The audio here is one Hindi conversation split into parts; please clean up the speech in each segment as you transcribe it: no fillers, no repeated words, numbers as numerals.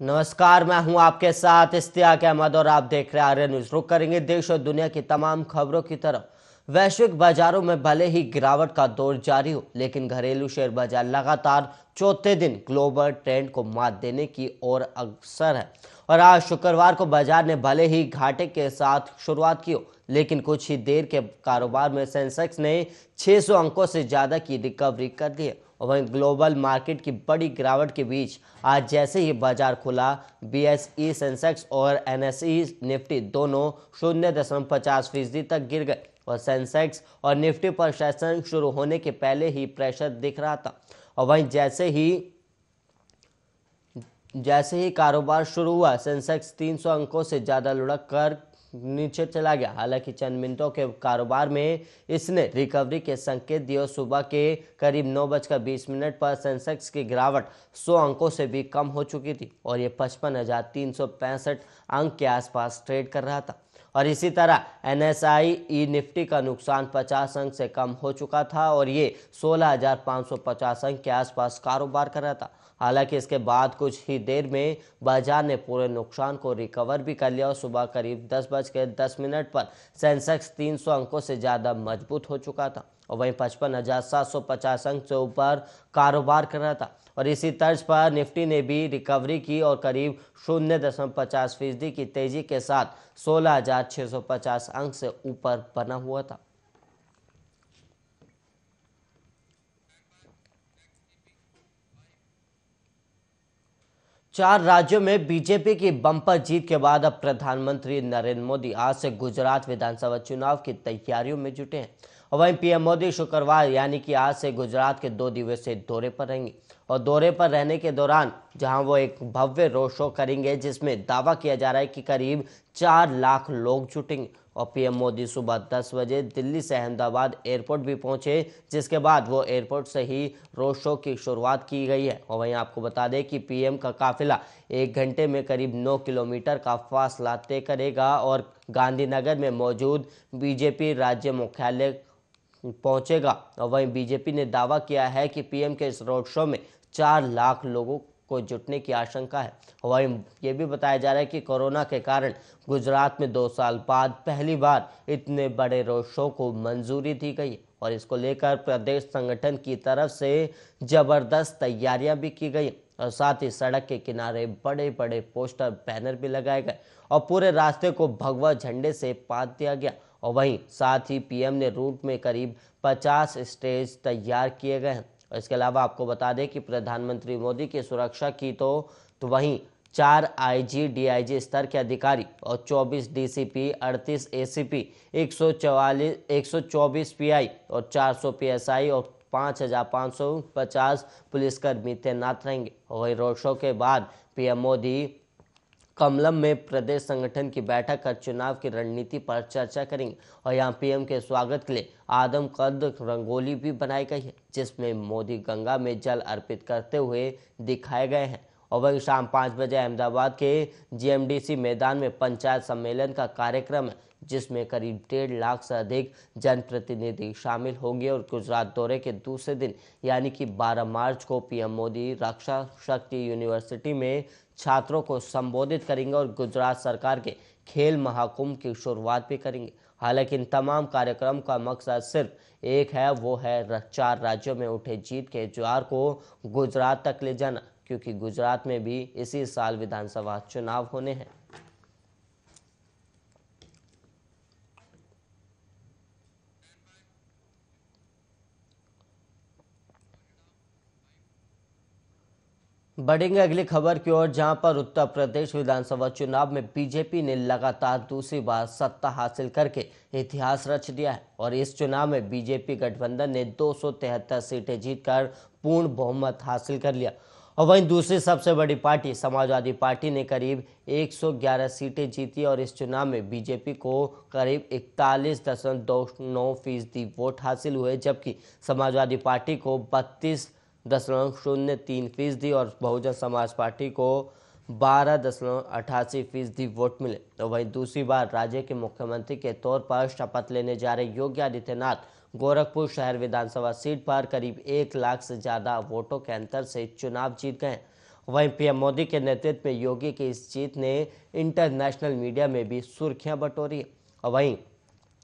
नमस्कार, मैं हूं आपके साथ इश्तियाक अहमद और आप देख रहे हैं आर्य न्यूज। रुक करेंगे देश और दुनिया की तमाम खबरों की तरफ। वैश्विक बाजारों में भले ही गिरावट का दौर जारी हो, लेकिन घरेलू शेयर बाजार लगातार चौथे दिन ग्लोबल ट्रेंड को मात देने की ओर अग्रसर है। और आज शुक्रवार को बाजार ने भले ही घाटे के साथ शुरुआत की हो, लेकिन कुछ ही देर के कारोबार में सेंसेक्स ने 600 अंकों से ज्यादा की रिकवरी कर ली है। और वहीं ग्लोबल मार्केट की बड़ी गिरावट के बीच आज जैसे ही बाजार खुला, बीएसई सेंसेक्स और एनएसई निफ्टी दोनों 0.50% तक गिर गए। और सेंसेक्स और निफ्टी पर सेशन शुरू होने के पहले ही प्रेशर दिख रहा था। और वहीं जैसे ही कारोबार शुरू हुआ, सेंसेक्स 300 अंकों से ज्यादा लुढ़क कर नीचे चला गया। हालांकि चंद मिनटों के कारोबार में इसने रिकवरी के संकेत दिए। सुबह के करीब 9:20 पर सेंसेक्स की गिरावट 100 अंकों से भी कम हो चुकी थी और ये 55,365 अंक के आसपास ट्रेड कर रहा था। और इसी तरह एनएसआई निफ्टी का नुकसान 50 अंक से कम हो चुका था और ये 16,550 अंक के आसपास कारोबार कर रहा था। हालांकि इसके बाद कुछ ही देर में बाजार ने पूरे नुकसान को रिकवर भी कर लिया और सुबह करीब 10:10 पर सेंसेक्स 300 अंकों से ज़्यादा मजबूत हो चुका था और वहीं 55,750 अंक से ऊपर कारोबार कर रहा था। और इसी तर्ज पर निफ्टी ने भी रिकवरी की और करीब 0.50% की तेजी के साथ 16,650 अंक से ऊपर बना हुआ था। चार राज्यों में बीजेपी की बम्पर जीत के बाद अब प्रधानमंत्री नरेंद्र मोदी आज से गुजरात विधानसभा चुनाव की तैयारियों में जुटे हैं। और वहीं पीएम मोदी शुक्रवार यानी कि आज से गुजरात के 2 दिवसीय दौरे पर रहेंगे। और दौरे पर रहने के दौरान जहां वो एक भव्य रोड शो करेंगे, जिसमें दावा किया जा रहा है कि करीब 4 लाख लोग जुटेंगे। और पीएम मोदी सुबह 10 बजे दिल्ली से अहमदाबाद एयरपोर्ट भी पहुंचे, जिसके बाद वो एयरपोर्ट से ही रोड शो की शुरुआत की गई है। और वहीं आपको बता दें कि पीएम का काफिला 1 घंटे में करीब 9 किलोमीटर का फासला तय करेगा और गांधीनगर में मौजूद बीजेपी राज्य मुख्यालय पहुंचेगा। और वहीं बीजेपी ने दावा किया है कि पीएम के इस रोड शो में 4 लाख लोगों को जुटने की आशंका है। वहीं ये भी बताया जा रहा है कि कोरोना के कारण गुजरात में 2 साल बाद पहली बार इतने बड़े रोड शो को मंजूरी दी गई और इसको लेकर प्रदेश संगठन की तरफ से जबरदस्त तैयारियां भी की गई और साथ ही सड़क के किनारे बड़े बड़े पोस्टर बैनर भी लगाए गए और पूरे रास्ते को भगवा झंडे से पात दिया गया। और वहीं साथ ही पीएम ने रूट में करीब 50 स्टेज तैयार किए गए हैं। और इसके अलावा आपको बता दें कि प्रधानमंत्री मोदी की सुरक्षा की तो वहीं 4 आईजी डीआईजी स्तर के अधिकारी और 24 डीसीपी, 38 एसीपी, 124 पीआई और 400 पीएसआई और 5,550 पुलिसकर्मी तैनात रहेंगे। वहीं रोड शो के बाद पीएम मोदी कमलम में प्रदेश संगठन की बैठक कर चुनाव की रणनीति पर चर्चा करेंगे। और यहां पीएम के स्वागत के लिए आदमकद रंगोली भी बनाई गई है, जिसमें मोदी गंगा में जल अर्पित करते हुए दिखाए गए हैं। और वहीं शाम 5 बजे अहमदाबाद के जीएमडीसी मैदान में पंचायत सम्मेलन का कार्यक्रम है, जिसमें करीब 1.5 लाख से अधिक जनप्रतिनिधि शामिल होंगे। और गुजरात दौरे के दूसरे दिन यानी कि 12 मार्च को पीएम मोदी रक्षा शक्ति यूनिवर्सिटी में छात्रों को संबोधित करेंगे और गुजरात सरकार के खेल महाकुंभ की शुरुआत भी करेंगे। हालांकि इन तमाम कार्यक्रम का मकसद सिर्फ एक है, वो है 4 राज्यों में उठे जीत के ज्वार को गुजरात तक ले जाना, क्योंकि गुजरात में भी इसी साल विधानसभा चुनाव होने हैं। बढ़ेंगे अगली खबर की ओर, जहां पर उत्तर प्रदेश विधानसभा चुनाव में बीजेपी ने लगातार दूसरी बार सत्ता हासिल करके इतिहास रच दिया है। और इस चुनाव में बीजेपी गठबंधन ने 273 सीटें जीतकर पूर्ण बहुमत हासिल कर लिया। और वहीं दूसरी सबसे बड़ी पार्टी समाजवादी पार्टी ने करीब 111 सीटें जीती और इस चुनाव में बीजेपी को करीब 41.29% वोट हासिल हुए, जबकि समाजवादी पार्टी को 32.03% और बहुजन समाज पार्टी को 12.88% वोट मिले। तो वहीं दूसरी बार राज्य के मुख्यमंत्री के तौर पर शपथ लेने जा रहे योगी आदित्यनाथ गोरखपुर शहर विधानसभा सीट पर करीब 1 लाख से ज्यादा वोटों के अंतर से चुनाव जीत गए। वहीं पीएम मोदी के नेतृत्व में योगी की इस जीत ने इंटरनेशनल मीडिया में भी सुर्खियां बटोरी। और वहीं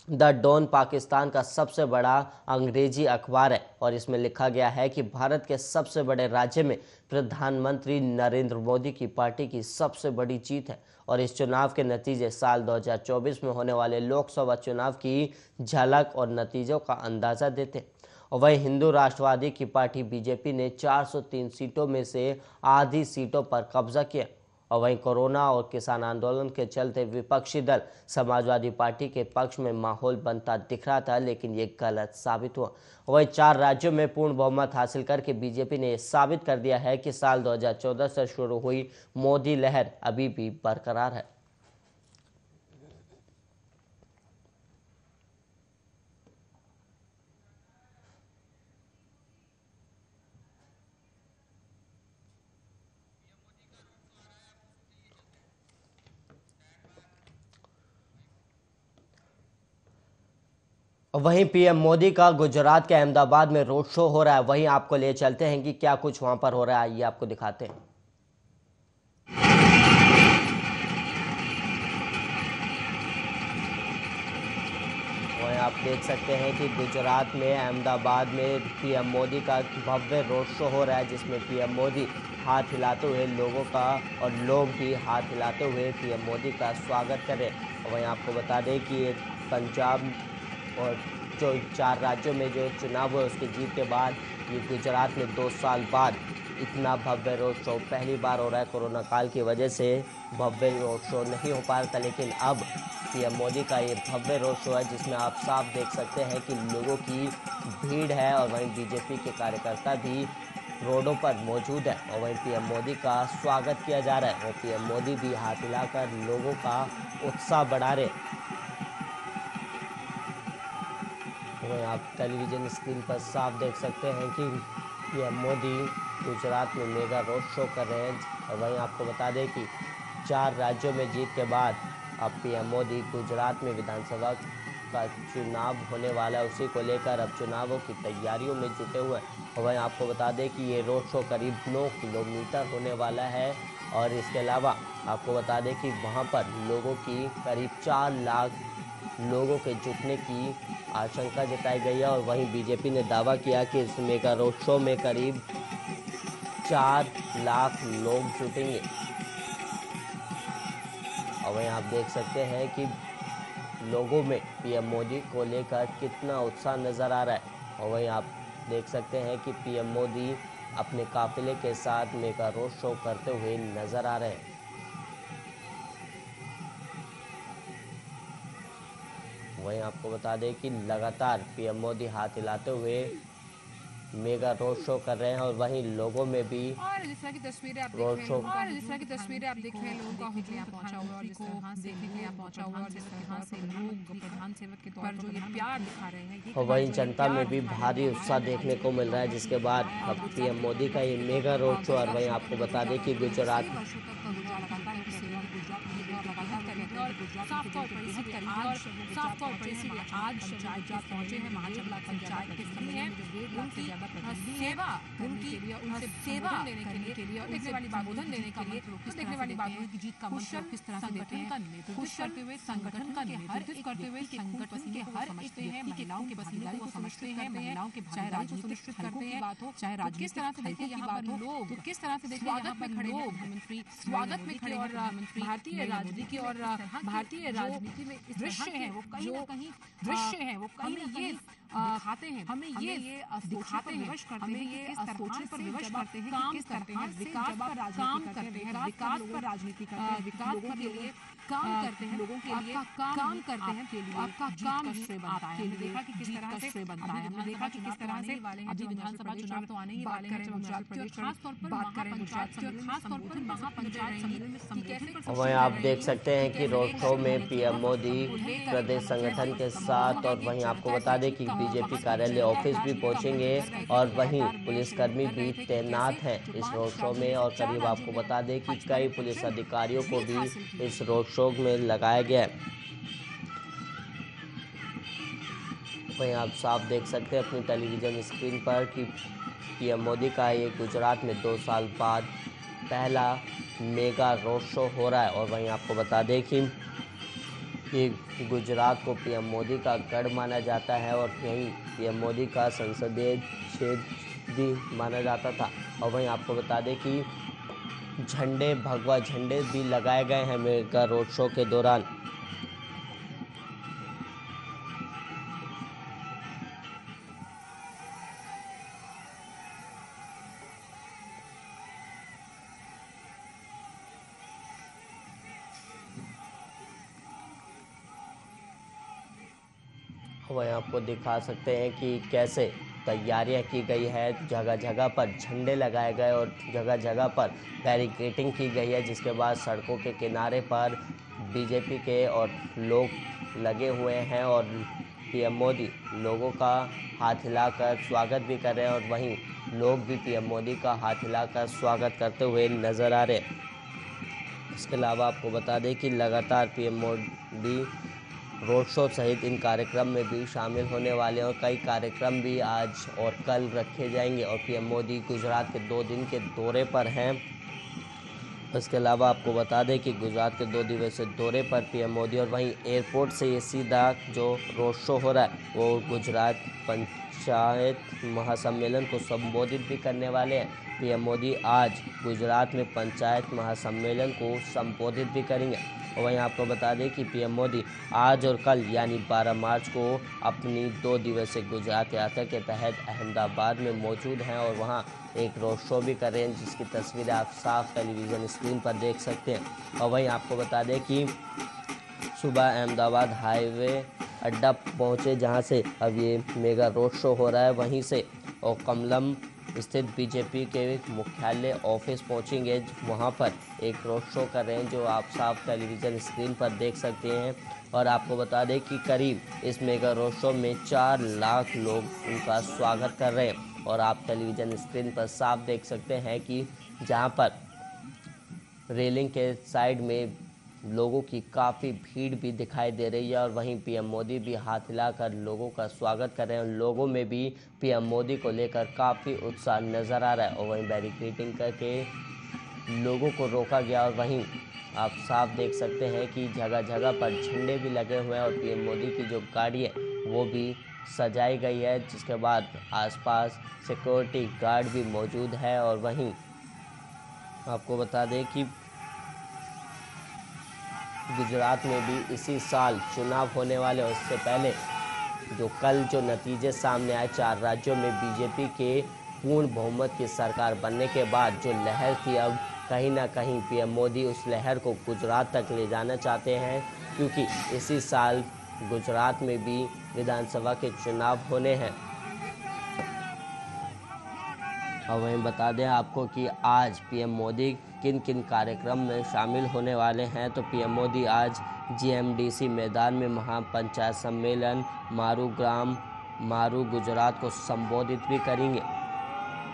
द डॉन पाकिस्तान का सबसे बड़ा अंग्रेजी अखबार है और इसमें लिखा गया है कि भारत के सबसे बड़े राज्य में प्रधानमंत्री नरेंद्र मोदी की पार्टी की सबसे बड़ी जीत है और इस चुनाव के नतीजे साल 2024 में होने वाले लोकसभा चुनाव की झलक और नतीजों का अंदाजा देते हैं। और वहीं हिंदू राष्ट्रवादी की पार्टी बीजेपी ने 403 सीटों में से आधी सीटों पर कब्जा किया। और वहीं कोरोना और किसान आंदोलन के चलते विपक्षी दल समाजवादी पार्टी के पक्ष में माहौल बनता दिख रहा था, लेकिन ये गलत साबित हुआ। वहीं 4 राज्यों में पूर्ण बहुमत हासिल करके बीजेपी ने साबित कर दिया है कि साल 2014 से शुरू हुई मोदी लहर अभी भी बरकरार है। वहीं पीएम मोदी का गुजरात के अहमदाबाद में रोड शो हो रहा है। वहीं आपको ले चलते हैं कि क्या कुछ वहां पर हो रहा है, ये आपको दिखाते हैं। वहीं आप देख सकते हैं कि गुजरात में अहमदाबाद में पीएम मोदी का भव्य रोड शो हो रहा है, जिसमें पीएम मोदी हाथ हिलाते हुए लोगों का और लोग भी हाथ हिलाते हुए पीएम मोदी का स्वागत कर रहे हैं। वहीं आपको बता दें कि ये पंजाब और जो 4 राज्यों में जो चुनाव हुए उसकी जीत के बाद ये गुजरात में 2 साल बाद इतना भव्य रोड शो पहली बार हो रहा है। कोरोना काल की वजह से भव्य रोड शो नहीं हो पा रहा था, लेकिन अब पीएम मोदी का ये भव्य रोड शो है जिसमें आप साफ देख सकते हैं कि लोगों की भीड़ है और वहीं बीजेपी के कार्यकर्ता भी रोडों पर मौजूद है और वहीं पीएम मोदी का स्वागत किया जा रहा है और पीएम मोदी भी हाथ हिलाकर लोगों का उत्साह बढ़ा रहे। वहीं आप टेलीविजन स्क्रीन पर साफ देख सकते हैं कि पीएम मोदी गुजरात में मेगा रोड शो कर रहे हैं। और वहीं आपको बता दें कि 4 राज्यों में जीत के बाद अब पीएम मोदी गुजरात में विधानसभा का चुनाव होने वाला है, उसी को लेकर अब चुनावों की तैयारियों में जुटे हुए हैं। और वहीं आपको बता दें कि ये रोड शो करीब 9 किलोमीटर होने वाला है और इसके अलावा आपको बता दें कि वहाँ पर लोगों की करीब 4 लाख लोगों के जुटने की आशंका जताई गई है। और वहीं बीजेपी ने दावा किया कि इस मेगा रोड शो में करीब 4 लाख लोग जुटेंगे। और वहीं आप देख सकते हैं कि लोगों में पीएम मोदी को लेकर कितना उत्साह नजर आ रहा है। और वहीं आप देख सकते हैं कि पीएम मोदी अपने काफिले के साथ मेगा रोड शो करते हुए नजर आ रहे हैं। वहीं आपको बता दें कि लगातार पीएम मोदी हाथ हिलाते हुए मेगा रोड शो कर रहे हैं और वहीं लोगों में भी जिस तरह की तस्वीरें आप रोड शो देख रहे हैं लोगों का हुजूम यहाँ पहुंचा हुआ और जिस तरह से देखने के लिए यहाँ पहुंचा हुआ और जिस तरह से लोग प्रधान सेवक के तौर पर जो ये प्यार दिखा रहे हैं और वहीं जनता में भी भारी उत्साह देखने को मिल रहा है, जिसके बाद अब पीएम मोदी का ये मेगा रोड शो। और वहीं आपको बता दें कि गुजरात साफ तौर पर इसीलिए आज गुजरात पहुंचे हैं महाजनला पंचायत के समय है उनकी सेवा उनसे सेवा लेने के लिए और देखने वाली बात लेने के लिए देखने वाली बात की जीत का मंत्र किस तरह से देते हैं खुश करते हुए संगठन का नेतृत्व करते हुए संगठन के हर समझते हैं महिलाओं के भागीदारी को समझते हैं महिलाओं के चाहे राजनीतिक करते हैं बात हो चाहे राजनीतिक किस तरह से देखिए यहाँ पर लोग किस तरह से देखिए यहाँ पर खड़े हैं प्रधानमंत्री स्वागत में खड़े और भारतीय राजनीति और भारतीय राजनीति में दृश्य है वो कहीं ना कहीं दृश्य है वो कहीं ना कहीं दिखाते हैं हमें ये दिखाते हैं हमें ये सोचने पर विवश करते हैं काम करते हैं विकास पर काम करते हैं विकास पर राजनीति करते हैं विकास के लिए काम करते हैं लोगों के लिए काम करते हैं आपका काम श्रेय बनता है हमने देखा कि किस तरह से श्रेय बनता है हमने देखा कि किस तरह से अभी विधानसभा चुनाव तो आने ही वाले हैं गुजरात प्रदेश खास तौर पर बात करें गुजरात के खास तौर पर महापंचायत सम्मेलन में वहीं आप देख सकते हैं कि रोड शो में पीएम मोदी प्रदेश संगठन के साथ और वहीं आपको बता दें कि बीजेपी कार्यालय ऑफिस भी पहुंचेंगे और वहीं पुलिसकर्मी भी तैनात हैं इस रोड शो में। और करीब आपको बता दें कि कई पुलिस अधिकारियों को भी इस रोड शो में लगाया गया है। वहीं आप साफ देख सकते हैं अपनी टेलीविजन स्क्रीन पर कि पीएम मोदी का ये गुजरात में 2 साल बाद पहला मेगा रोड शो हो रहा है। और वहीं आपको बता दें कि गुजरात को पीएम मोदी का गढ़ माना जाता है और यहीं पीएम मोदी का संसदीय क्षेत्र भी माना जाता था। और वहीं आपको बता दें कि भगवा झंडे भी लगाए गए हैं मेगा रोड शो के दौरान। वहीं आपको दिखा सकते हैं कि कैसे तैयारियां की गई है। जगह जगह पर झंडे लगाए गए और जगह जगह पर बैरिकेडिंग की गई है, जिसके बाद सड़कों के किनारे पर बीजेपी के और लोग लगे हुए हैं और पीएम मोदी लोगों का हाथ हिलाकर स्वागत भी कर रहे हैं और वहीं लोग भी पीएम मोदी का हाथ हिलाकर स्वागत करते हुए नजर आ रहे हैं। इसके अलावा आपको बता दें कि लगातार पीएम मोदी रोड शो सहित इन कार्यक्रम में भी शामिल होने वाले हैं और कई कार्यक्रम भी आज और कल रखे जाएंगे। और पीएम मोदी गुजरात के 2 दिन के दौरे पर हैं। इसके अलावा आपको बता दें कि गुजरात के 2 दिवसीय दौरे पर पीएम मोदी और वहीं एयरपोर्ट से ये सीधा जो रोड शो हो रहा है वो गुजरात पंचायत महासम्मेलन को संबोधित भी करने वाले हैं। पीएम मोदी आज गुजरात में पंचायत महासम्मेलन को संबोधित भी करेंगे। और वहीं आपको बता दें कि पीएम मोदी आज और कल यानी 12 मार्च को अपनी 2 दिवसीय गुजरात यात्रा के तहत अहमदाबाद में मौजूद हैं और वहां एक रोड शो भी कर रहे हैं, जिसकी तस्वीरें आप साफ टेलीविज़न स्क्रीन पर देख सकते हैं। और वहीं आपको बता दें कि सुबह अहमदाबाद हाईवे अड्डा पहुंचे, जहां से अब ये मेगा रोड शो हो रहा है, वहीं से और कमलम स्थित बीजेपी के मुख्यालय ऑफिस पहुंचेंगे। वहां पर एक रोड शो कर रहे हैं, जो आप साफ टेलीविज़न स्क्रीन पर देख सकते हैं। और आपको बता दें कि करीब इस मेगा रोड शो में 4 लाख लोग उनका स्वागत कर रहे हैं। और आप टेलीविज़न स्क्रीन पर साफ देख सकते हैं कि जहां पर रेलिंग के साइड में लोगों की काफ़ी भीड़ भी दिखाई दे रही है और वहीं पीएम मोदी भी हाथ हिलाकर लोगों का स्वागत कर रहे हैं। लोगों में भी पीएम मोदी को लेकर काफ़ी उत्साह नज़र आ रहा है। और वहीं बैरिकेडिंग करके लोगों को रोका गया और वहीं आप साफ देख सकते हैं कि जगह जगह पर झंडे भी लगे हुए हैं और पीएम मोदी की जो गाड़ी है वो भी सजाई गई है, जिसके बाद आसपास सिक्योरिटी गार्ड भी मौजूद है। और वहीं आपको बता दें कि गुजरात में भी इसी साल चुनाव होने वाले और इससे पहले जो नतीजे सामने आए 4 राज्यों में बीजेपी के पूर्ण बहुमत की सरकार बनने के बाद जो लहर थी, अब कहीं ना कहीं पीएम मोदी उस लहर को गुजरात तक ले जाना चाहते हैं, क्योंकि इसी साल गुजरात में भी विधानसभा के चुनाव होने हैं। और वहीं बता दें आपको कि आज पीएम मोदी किन किन कार्यक्रम में शामिल होने वाले हैं। तो पीएम मोदी आज जीएमडीसी मैदान में महापंचायत सम्मेलन मारू गुजरात को संबोधित भी करेंगे।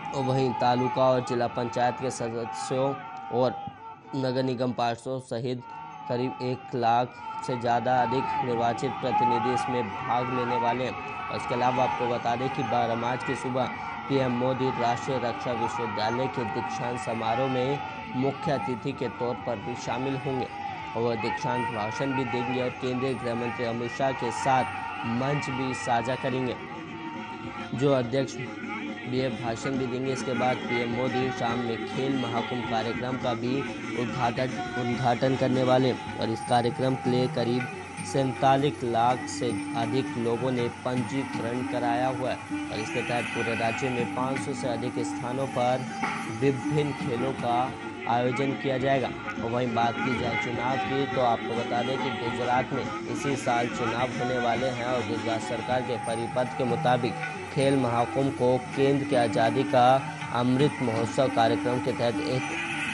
और वहीं तालुका और जिला पंचायत के सदस्यों और नगर निगम पार्षदों सहित करीब 1 लाख से ज़्यादा अधिक निर्वाचित प्रतिनिधि इसमें भाग लेने वाले हैं। और इसके अलावा आपको बता दें कि 12 मार्च की सुबह पीएम मोदी राष्ट्रीय रक्षा विश्वविद्यालय के दीक्षांत समारोह में मुख्य अतिथि के तौर पर भी शामिल होंगे और वह दीक्षांत भाषण भी देंगे और केंद्रीय गृह मंत्री अमित शाह के साथ मंच भी साझा करेंगे, जो अध्यक्ष भी भाषण भी देंगे। इसके बाद पीएम मोदी शाम में खेल महाकुंभ कार्यक्रम का भी उद्घाटन करने वाले और इस कार्यक्रम के लिए करीब 47 लाख से अधिक लोगों ने पंजीकरण कराया हुआ है। और इसके तहत पूरे राज्य में 500 से अधिक स्थानों पर विभिन्न खेलों का आयोजन किया जाएगा। और वहीं बात की जाए चुनाव की, तो आपको बता दें कि गुजरात में इसी साल चुनाव होने वाले हैं और गुजरात सरकार के परिपत्र के मुताबिक खेल महाकुंभ को केंद्र के आज़ादी का अमृत महोत्सव कार्यक्रम के तहत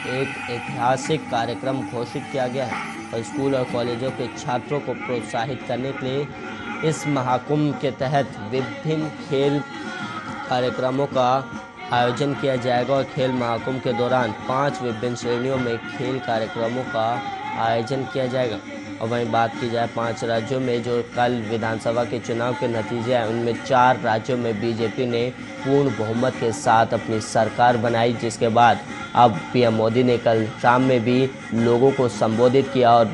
एक ऐतिहासिक कार्यक्रम घोषित किया गया है। और स्कूल और कॉलेजों के छात्रों को प्रोत्साहित करने के लिए इस महाकुंभ के तहत विभिन्न खेल कार्यक्रमों का आयोजन किया जाएगा। और खेल महाकुंभ के दौरान 5 विभिन्न श्रेणियों में खेल कार्यक्रमों का आयोजन किया जाएगा। और वहीं बात की जाए 5 राज्यों में जो कल विधानसभा के चुनाव के नतीजे आए, उनमें 4 राज्यों में बीजेपी ने पूर्ण बहुमत के साथ अपनी सरकार बनाई, जिसके बाद अब पीएम मोदी ने कल शाम में भी लोगों को संबोधित किया और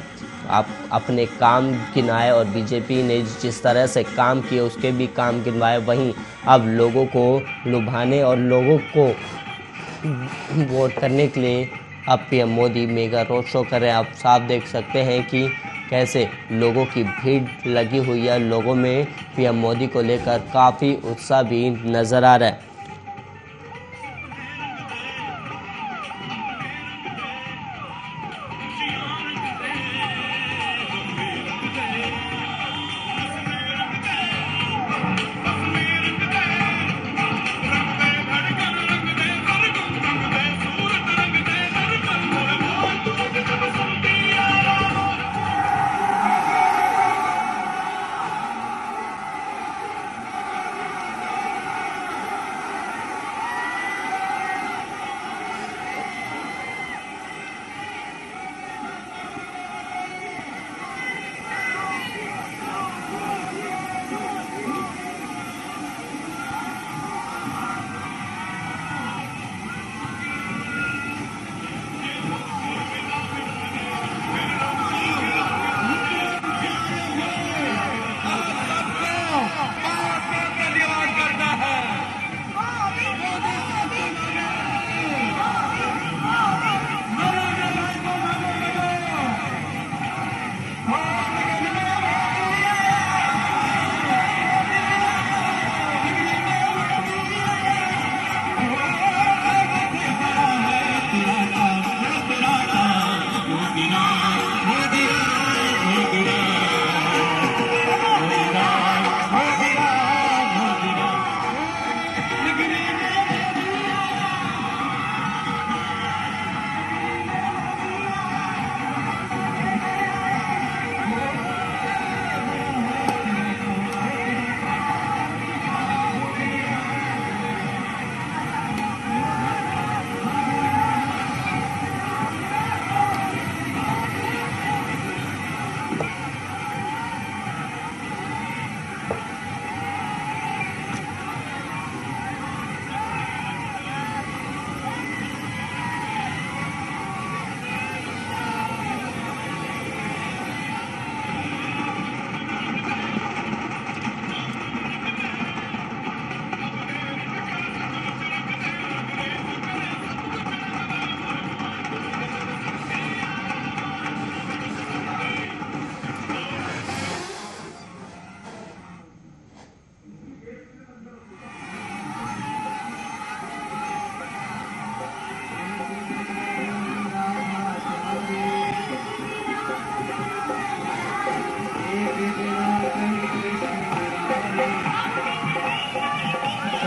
आप अपने काम गिनाए और बीजेपी ने जिस तरह से काम किए उसके भी काम गिनवाए। वहीं अब लोगों को लुभाने और लोगों को वोट करने के लिए अब PM Modi mega road show कर रहे हैं। आप साफ देख सकते हैं कि कैसे लोगों की भीड़ लगी हुई है। लोगों में पीएम मोदी को लेकर काफ़ी उत्साह भी नज़र आ रहा है।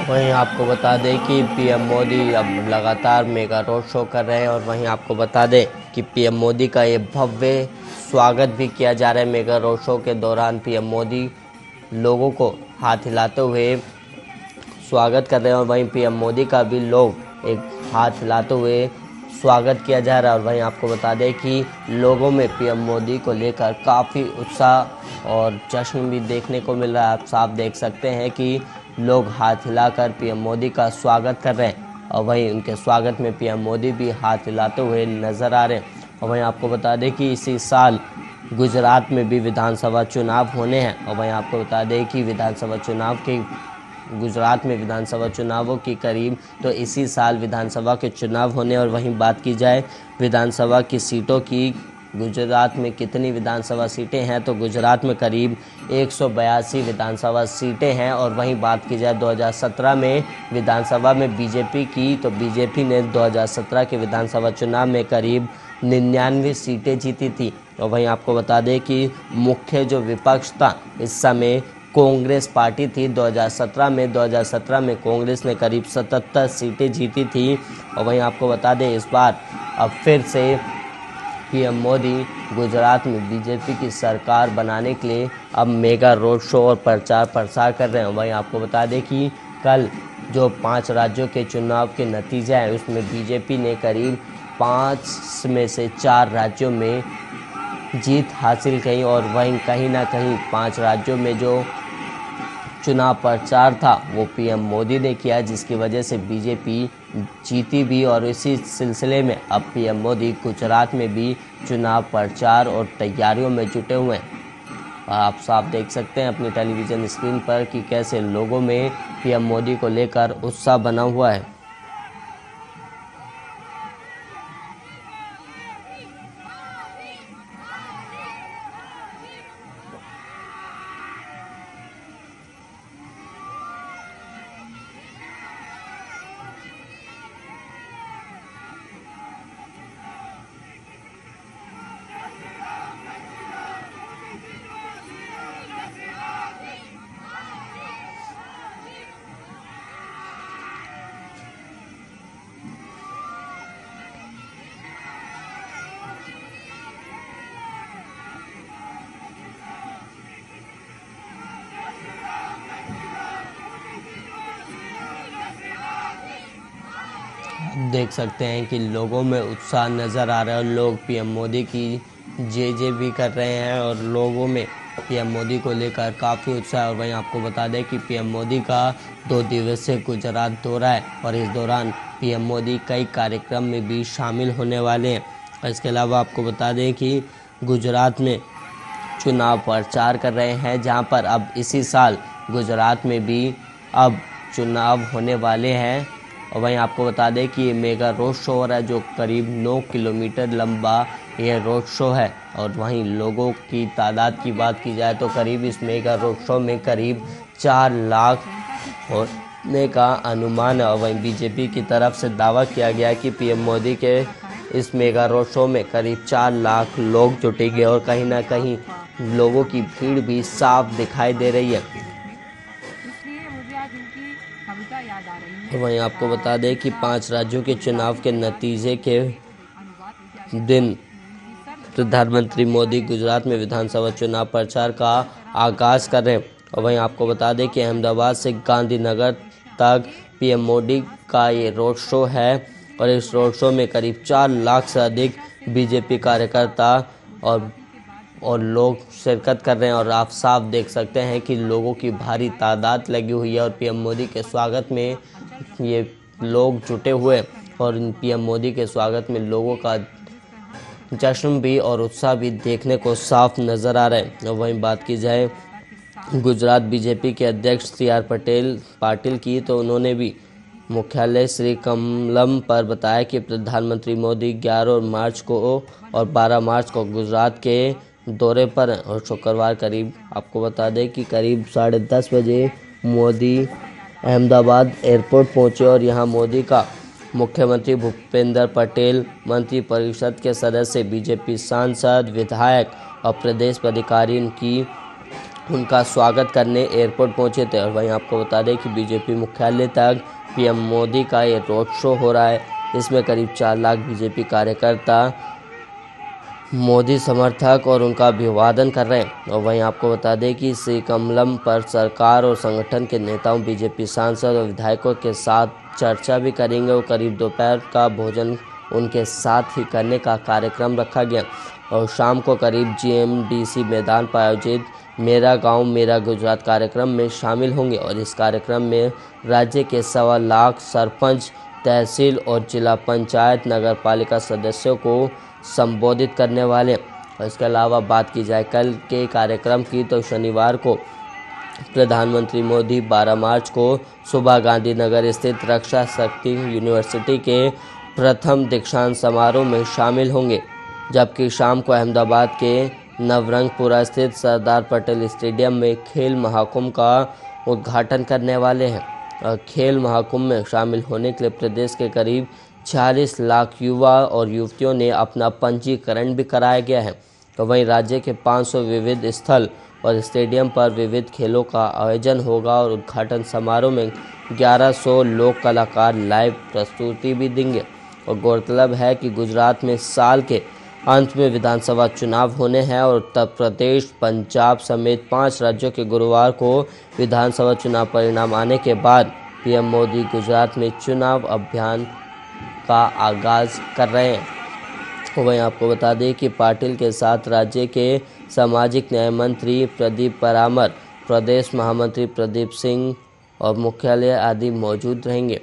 वहीं आपको बता दें कि पीएम मोदी अब लगातार मेगा रोड शो कर रहे हैं और वहीं आपको बता दें कि पीएम मोदी का ये भव्य स्वागत भी किया जा रहा है। मेगा रोड शो के दौरान पीएम मोदी लोगों को हाथ हिलाते हुए स्वागत कर रहे हैं और वहीं पीएम मोदी का भी लोग एक हाथ हिलाते हुए स्वागत किया जा रहा है। और वहीं आपको बता दें कि लोगों में पीएम मोदी को लेकर काफ़ी उत्साह और जश्न भी देखने को मिल रहा है। आप साफ देख सकते हैं कि लोग हाथ हिलाकर पीएम मोदी का स्वागत कर रहे हैं और वहीं उनके स्वागत में पीएम मोदी भी हाथ हिलाते हुए नज़र आ रहे हैं। और वहीं आपको बता दें कि इसी साल गुजरात में भी विधानसभा चुनाव होने हैं और वहीं आपको बता दें कि गुजरात में विधानसभा चुनावों की करीब तो इसी साल विधानसभा के चुनाव होने। और वहीं बात की जाए विधानसभा की सीटों की, गुजरात में कितनी विधानसभा सीटें हैं तो गुजरात में करीब 182 विधानसभा सीटें हैं। और वहीं बात की जाए 2017 में विधानसभा में बीजेपी की, तो बीजेपी ने 2017 के विधानसभा चुनाव में करीब 99 सीटें जीती थी। और वहीं आपको बता दें कि मुख्य जो विपक्ष था इस समय कांग्रेस पार्टी थी। 2017 में कांग्रेस ने करीब 77 सीटें जीती थी। और वहीं आपको बता दें इस बार अब फिर से पीएम मोदी गुजरात में बीजेपी की सरकार बनाने के लिए अब मेगा रोड शो और प्रचार प्रसार कर रहे हैं। वहीं आपको बता दें कि कल जो 5 राज्यों के चुनाव के नतीजे हैं उसमें बीजेपी ने करीब 5 में से 4 राज्यों में जीत हासिल की और वहीं कहीं ना कहीं 5 राज्यों में जो चुनाव प्रचार था वो पीएम मोदी ने किया, जिसकी वजह से बीजेपी जीती भी और इसी सिलसिले में अब पीएम मोदी गुजरात में भी चुनाव प्रचार और तैयारियों में जुटे हुए हैं। आप साफ देख सकते हैं अपनी टेलीविज़न स्क्रीन पर कि कैसे लोगों में पीएम मोदी को लेकर उत्साह बना हुआ है। देख सकते हैं कि लोगों में उत्साह नज़र आ रहा है और लोग पीएम मोदी की जय भी कर रहे हैं और लोगों में पीएम मोदी को लेकर काफ़ी उत्साह है। और वहीं आपको बता दें कि पीएम मोदी का 2 दिवसीय गुजरात दौरा है और इस दौरान पीएम मोदी कई कार्यक्रम में भी शामिल होने वाले हैं। और इसके अलावा आपको बता दें कि गुजरात में चुनाव प्रचार कर रहे हैं, जहां पर अब इसी साल गुजरात में भी अब चुनाव होने वाले हैं। और वहीं आपको बता दें कि ये मेगा रोड शो हो रहा है जो करीब 9 किलोमीटर लंबा ये रोड शो है। और वहीं लोगों की तादाद की बात की जाए तो करीब इस मेगा रोड शो में करीब 4 लाख होने का अनुमान है। और वहीं बीजेपी की तरफ से दावा किया गया है कि पीएम मोदी के इस मेगा रोड शो में करीब 4 लाख लोग जुटेंगे और कहीं ना कहीं लोगों की भीड़ भी साफ दिखाई दे रही है। इसलिए मुझे आज उनकी कविता याद आ रही है। तो वहीं आपको बता दें कि 5 राज्यों के चुनाव के नतीजे के दिन प्रधानमंत्री मोदी गुजरात में विधानसभा चुनाव प्रचार का आगाज़ कर रहे हैं। और वहीं आपको बता दें कि अहमदाबाद से गांधीनगर तक पीएम मोदी का ये रोड शो है और इस रोड शो में करीब 4 लाख से अधिक बीजेपी कार्यकर्ता और लोग शिरकत कर रहे हैं। और आप साफ देख सकते हैं कि लोगों की भारी तादाद लगी हुई है और पीएम मोदी के स्वागत में ये लोग जुटे हुए हैं। और पीएम मोदी के स्वागत में लोगों का जश्न भी और उत्साह भी देखने को साफ नज़र आ रहा है। और वहीं बात की जाए गुजरात बीजेपी के अध्यक्ष CR पाटिल की, तो उन्होंने भी मुख्यालय श्री कमलम पर बताया कि प्रधानमंत्री मोदी 11 मार्च को और 12 मार्च को गुजरात के दौरे पर हैं। और शुक्रवार करीब आपको बता दें कि करीब 10:30 बजे मोदी अहमदाबाद एयरपोर्ट पहुंचे और यहां मोदी का मुख्यमंत्री भूपेंद्र पटेल, मंत्री परिषद के सदस्य, बीजेपी सांसद, विधायक और प्रदेश पदाधिकारी उनका स्वागत करने एयरपोर्ट पहुंचे थे। और वहीं आपको बता दें कि बीजेपी मुख्यालय तक पीएम मोदी का ये रोड शो हो रहा है। इसमें करीब 4 लाख बीजेपी कार्यकर्ता, मोदी समर्थक और उनका अभिवादन कर रहे हैं। और वहीं आपको बता दें कि श्री कमलम पर सरकार और संगठन के नेताओं, बीजेपी सांसद और विधायकों के साथ चर्चा भी करेंगे और करीब दोपहर का भोजन उनके साथ ही करने का कार्यक्रम रखा गया। और शाम को करीब GMDC मैदान पर आयोजित मेरा गांव मेरा गुजरात कार्यक्रम में शामिल होंगे। और इस कार्यक्रम में राज्य के 1.25 लाख सरपंच, तहसील और जिला पंचायत नगर पालिका सदस्यों को संबोधित करने वाले। और इसके अलावा बात की जाए कल के कार्यक्रम की, तो शनिवार को प्रधानमंत्री मोदी 12 मार्च को सुबह गांधीनगर स्थित रक्षा शक्ति यूनिवर्सिटी के प्रथम दीक्षांत समारोह में शामिल होंगे, जबकि शाम को अहमदाबाद के नवरंगपुरा स्थित सरदार पटेल स्टेडियम में खेल महाकुंभ का उद्घाटन करने वाले हैं। खेल महाकुंभ में शामिल होने के लिए प्रदेश के करीब 46 लाख युवा और युवतियों ने अपना पंजीकरण भी कराया गया है। तो वहीं राज्य के 500 विविध स्थल और स्टेडियम पर विविध खेलों का आयोजन होगा और उद्घाटन समारोह में 1100 लोक कलाकार लाइव प्रस्तुति भी देंगे। और गौरतलब है कि गुजरात में साल के अंत में विधानसभा चुनाव होने हैं और उत्तर प्रदेश, पंजाब समेत 5 राज्यों के गुरुवार को विधानसभा चुनाव परिणाम आने के बाद पीएम मोदी गुजरात में चुनाव अभियान का आगाज़ कर रहे हैं। वहीं आपको बता दें कि पाटिल के साथ राज्य के सामाजिक न्याय मंत्री प्रदीप परामर, प्रदेश महामंत्री प्रदीप सिंह और मुख्यालय आदि मौजूद रहेंगे।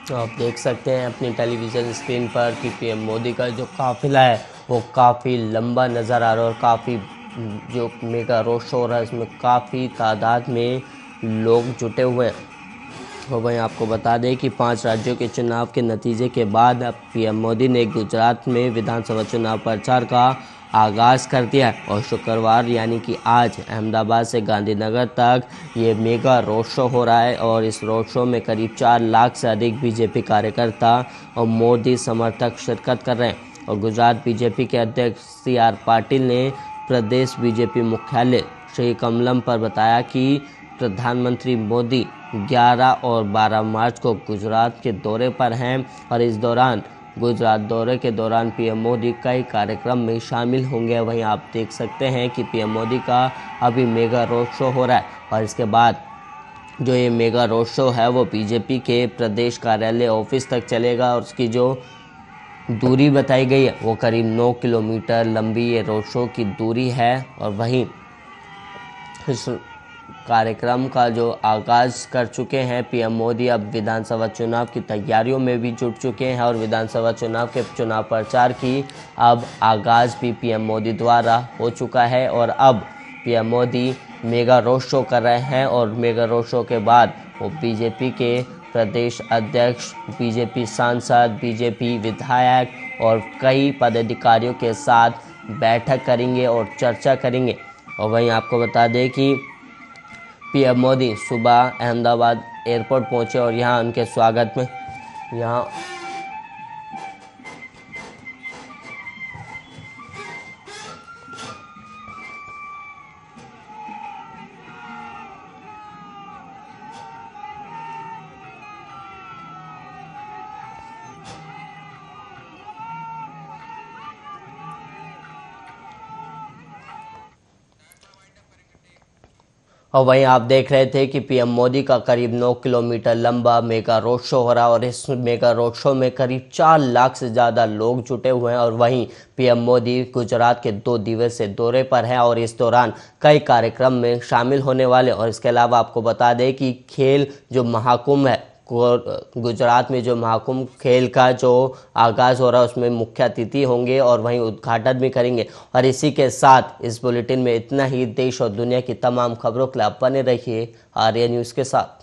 तो आप देख सकते हैं अपनी टेलीविज़न स्क्रीन पर कि पीएम मोदी का जो काफ़िला है वो काफ़ी लंबा नज़र आ रहा है और काफ़ी जो मेगा रोड शो हो रहा है इसमें काफ़ी तादाद में लोग जुटे हुए हैं। और वहीं आपको बता दें कि 5 राज्यों के चुनाव के नतीजे के बाद अब पीएम मोदी ने गुजरात में विधानसभा चुनाव प्रचार का आगाज़ कर दिया है और शुक्रवार यानी कि आज अहमदाबाद से गांधीनगर तक ये मेगा रोड शो हो रहा है और इस रोड शो में करीब 4 लाख से अधिक बीजेपी कार्यकर्ता और मोदी समर्थक शिरकत कर रहे हैं। और गुजरात बीजेपी के अध्यक्ष CR पाटिल ने प्रदेश बीजेपी मुख्यालय श्री कमलम पर बताया कि प्रधानमंत्री मोदी 11 और 12 मार्च को गुजरात के दौरे पर हैं और इस दौरान गुजरात दौरे के दौरान पीएम मोदी कई कार्यक्रम में शामिल होंगे। वहीं आप देख सकते हैं कि पीएम मोदी का अभी मेगा रोड शो हो रहा है और इसके बाद जो ये मेगा रोड शो है वो बीजेपी के प्रदेश कार्यालय ऑफिस तक चलेगा और उसकी जो दूरी बताई गई है वो करीब 9 किलोमीटर लंबी ये रोड शो की दूरी है। और वहीं इस कार्यक्रम का जो आगाज़ कर चुके हैं पीएम मोदी, अब विधानसभा चुनाव की तैयारियों में भी जुट चुके हैं और विधानसभा चुनाव के चुनाव प्रचार की अब आगाज़ भी पीएम मोदी द्वारा हो चुका है। और अब PM Modi mega road show कर रहे हैं और मेगा रोड शो के बाद वो बीजेपी के प्रदेश अध्यक्ष, बीजेपी सांसद, बीजेपी विधायक और कई पदाधिकारियों के साथ बैठक करेंगे और चर्चा करेंगे। और वहीं आपको बता दें कि पीएम मोदी सुबह अहमदाबाद एयरपोर्ट पहुंचे और यहां उनके स्वागत में यहां और वहीं आप देख रहे थे कि पीएम मोदी का करीब 9 किलोमीटर लंबा मेगा रोड शो हो रहा है और इस मेगा रोड शो में करीब 4 लाख से ज़्यादा लोग जुटे हुए हैं। और वहीं पीएम मोदी गुजरात के 2 दिवसीय दौरे पर हैं और इस दौरान कई कार्यक्रम में शामिल होने वाले। और इसके अलावा आपको बता दें कि खेल जो महाकुंभ है गुजरात में, जो महाकुंभ खेल का जो आगाज़ हो रहा है उसमें मुख्य अतिथि होंगे और वहीं उद्घाटन भी करेंगे। और इसी के साथ इस बुलेटिन में इतना ही। देश और दुनिया की तमाम खबरों के लिए आप बने रहिए आर्या न्यूज़ के साथ।